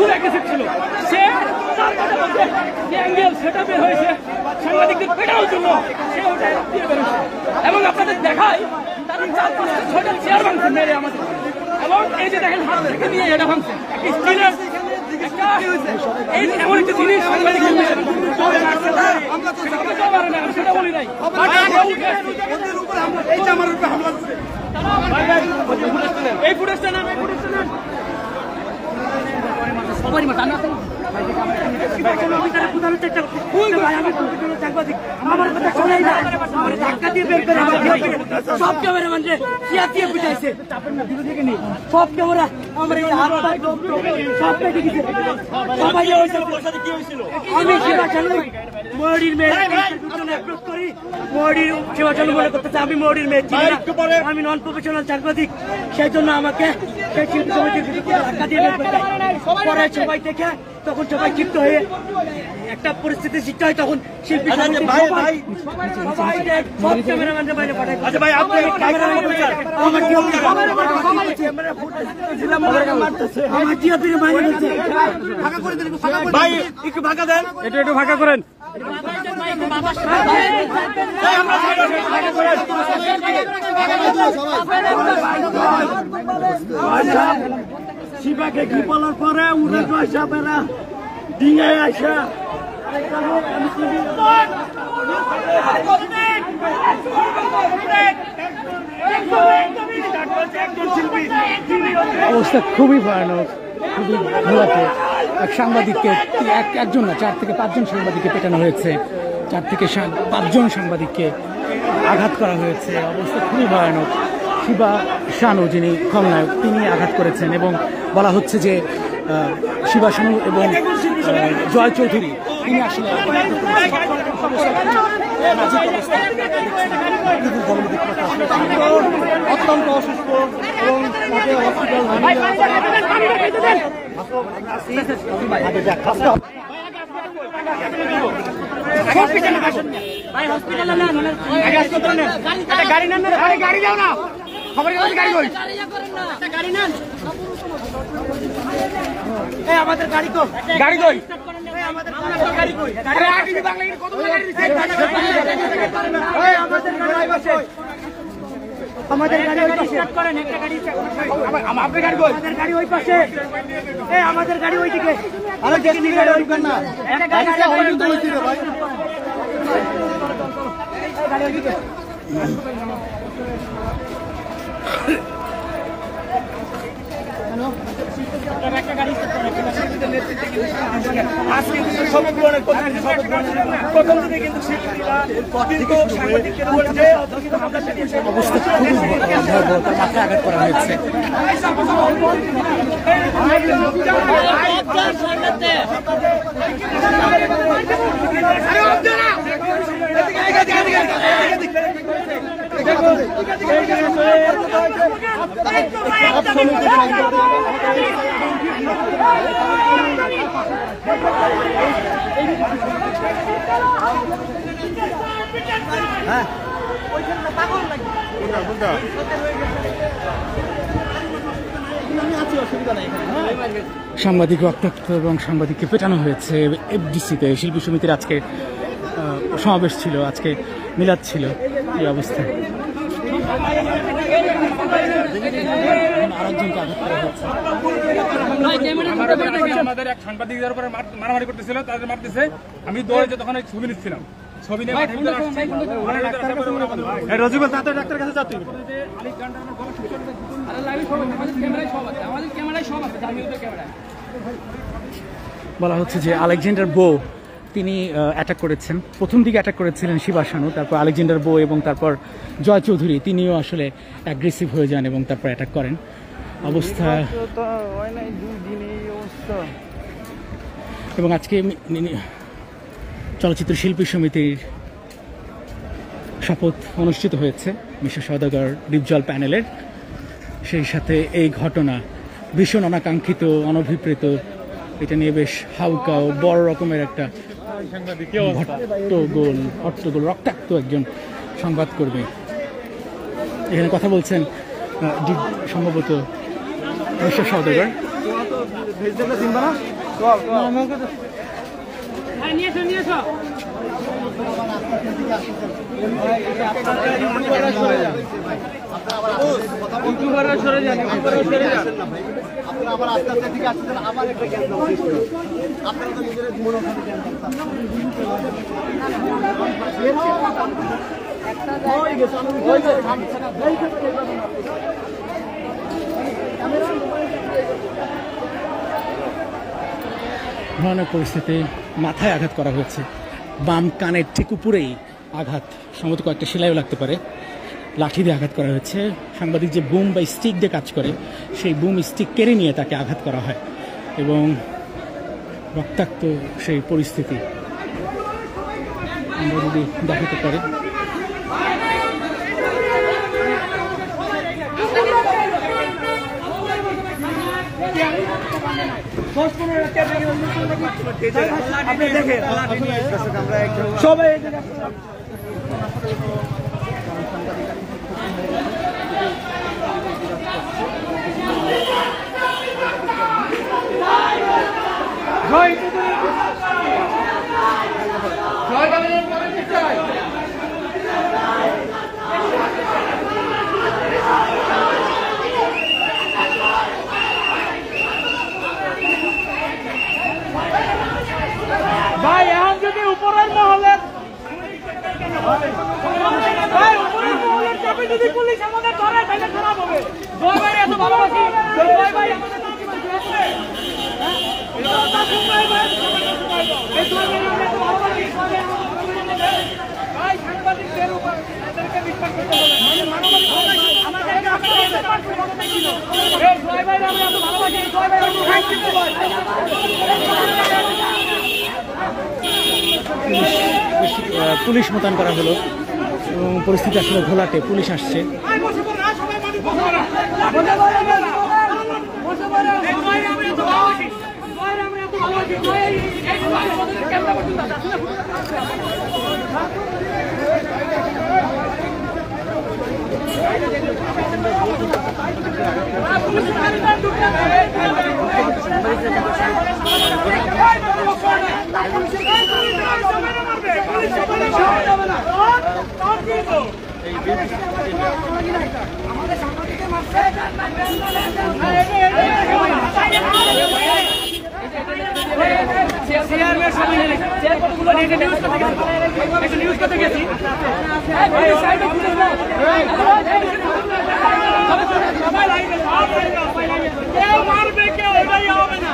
ফুল aggressive ছিল। সে তার কাছে বলছে যে অ্যাঙ্গেল সেটা বের হয়েছে সাংবাদিকদের পেটানোর জন্য, সে ওটা দিয়ে বেরোচ্ছে। এবং আপনাদের দেখায় তাদের 4-5-6টা চেয়ার ভাঙছে মেরে আমাদের। এবং এই যে দেখেন হাত থেকে নিয়ে এটা ভাঙছে স্টিলের এই এমন একটা জিনিস সাংবাদিকদের সেটা বলি নাই। এই ফুটেজটা নেন, এই ফুটেজটা নেন। সবারই মাথা না আমার কথা শোনাই না, আমার ধাক্কা দিয়ে বের করে সব ক্যামেরা মানে দিয়ে বুঝাইছে সব ক্যামেরা আমার এই হাত সব পেটে গেছে। সবাই আমি সেবা চালু মৌরির মেয়ে অ্যাপ্রোচ করি, মৌরির সেবা চালু মনে করতেছে আমি মৌরির মেয়ে চিনি না, আমি নন প্রফেশনাল সাংবাদিক। সেই জন্য আমাকে সেই শিল্পী সমিতির ধাক্কা দিয়ে বের করে দেয়। পরে সবাই দেখে তখন সবাই ক্ষিপ্ত হয়ে একটা পরিস্থিতি সৃষ্টি হয়, তখন শিল্পী সব ক্যামেরাম্যানদের বাইরে পাঠায়। আমার জিওপির বাইরে গেছে, একটু ফাঁকা দেন, একটু ফাঁকা করেন। শিবাকে কি বলার পরে উড়ে পয়সা বেড়া ডিঙে আসা অবস্থা খুবই ভয়ানক, খুবই ঘোলাটে। এক সাংবাদিককে একজন না 4 থেকে 5 জন সাংবাদিককে পেটানো হয়েছে, 4 থেকে 5 জন সাংবাদিককে আঘাত করা হয়েছে। অবস্থা খুবই ভয়ানক। শিবা শানু যিনি খলনায়ক তিনি আঘাত করেছেন এবং বলা হচ্ছে যে শিবা শানু এবং জয় চৌধুরী তিনি আসলে অত্যন্ত অসুস্থ এবং তাকে গাড়ি নেন, গাড়ি যাও না, খবরের কাছে গাড়ি কই, গাড়ি নেন, আমাদের গাড়ি তো গাড়ি কই, আমাদের গাড়ি কই, আরে আরটিভি বাংলাদেশের কতগুলো গাড়ি দিচ্ছে, আমাদের গাড়ি বসে, আমাদের গাড়ি ওই পাশে স্টার্ট করেন, একটা গাড়ি আমাদের গাড়ি কই, আমাদের গাড়ি ওই পাশে, আমাদের গাড়ি ওইদিকে, আরে জেসি গাড়ি ওই কোন না, একটা গাড়ি ওই তো হইছে রে ভাই, গাড়ি ওইদিকে একটা গাড়ি আজকে সবগুলো অনেক প্রথম দিকে কিন্তু অবস্থা খুবই ভয়াবহ, তার মাথায় আঘাত করা হয়েছে। সাংবাদিক রক্তাক্ত এবং সাংবাদিককে পেটানো হয়েছে এফডিসিতে। শিল্পী সমিতির আজকে সমাবেশ ছিল, আজকে মিলাদ ছিল। এই অবস্থায় আরেকজনকে আঘাত করা হয়েছে। আমাদের এক সাংবাদিক যার উপরে মারামারি করতেছিল, তাদের মারতেছে। আমি দৌড়ে যে তখন ছবি নিচ্ছিলাম, ছবি নিয়ে রজিবুল তাদের ডাক্তার কাছে যাতে বলা হচ্ছে যে আলেকজান্ডার বো তিনি অ্যাটাক করেছেন। প্রথম দিকে অ্যাটাক করেছিলেন শিবা শানু, তারপর আলেকজান্ডার বো এবং তারপর জয় চৌধুরী তিনিও আসলে অ্যাগ্রেসিভ হয়ে যান এবং তারপর অ্যাটাক করেন। অবস্থা এবং আজকে চলচ্চিত্র শিল্পী সমিতির শপথ অনুষ্ঠিত হয়েছে মিশা সওদাগর ডিপজল প্যানেলের। সেই সাথে এই ঘটনা ভীষণ অনাকাঙ্ক্ষিত, অনভিপ্রেত, এটা নিয়ে বেশ হাউকাও বড় রকমের একটা হট্টগোল রক্তাক্ত একজন সংবাদকর্মী এখানে কথা বলছেন সম্ভবত মিশা সওদাগর। ভেজিটেবল চিনবা না? হ্যাঁ নিয়ে এসো ইউটিউবাররা সরে যান। আপনারা আবার আস্তে আস্তে দিকে আসছেন, আবার একটা জ্ঞান আপনারা তো নিজেদের মনে ভয়ানক পরিস্থিতি, মাথায় আঘাত করা হয়েছে, বাম কানের ঠিক উপরেই আঘাত, সম্ভবত কয়েকটা সেলাইও লাগতে পারে। লাঠি দিয়ে আঘাত করা হয়েছে। সাংবাদিক যে বুম বা স্টিক দিয়ে কাজ করে সেই বুম স্টিক কেড়ে নিয়ে তাকে আঘাত করা হয় এবং রক্তাক্ত সেই পরিস্থিতি আমরা যদি দেখাতে পারি। সবাই ভাই এখন যদি উপরের মহলের ভাই উপরের মহলের চাপে যদি পুলিশ আমাদের ধরে তাহলে খারাপ হবে। জয় ভাই এত ভালোবাসি, জয় ভাই আমাদের ভাই সাংবাদিকদের উপর এদেরকে বিশ্বাস করতে হবে। আমাদেরকে আপনারা জয় ভাই আমরা এত ভালোবাসি, জয় ভাই পুলিশ মোতায়েন করা হলো এবং পরিস্থিতি আসলে ঘোলাটে। পুলিশ আসছে। নিউজ করতে গেছি মারবে কেউ হবে না।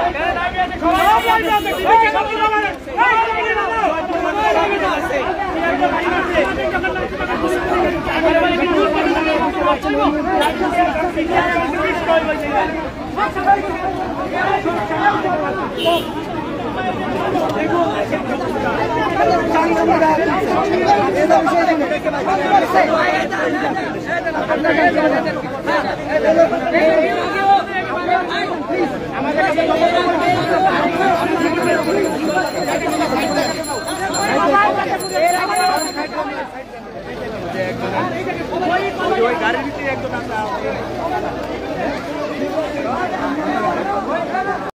গাড়ির ভিতরে একদম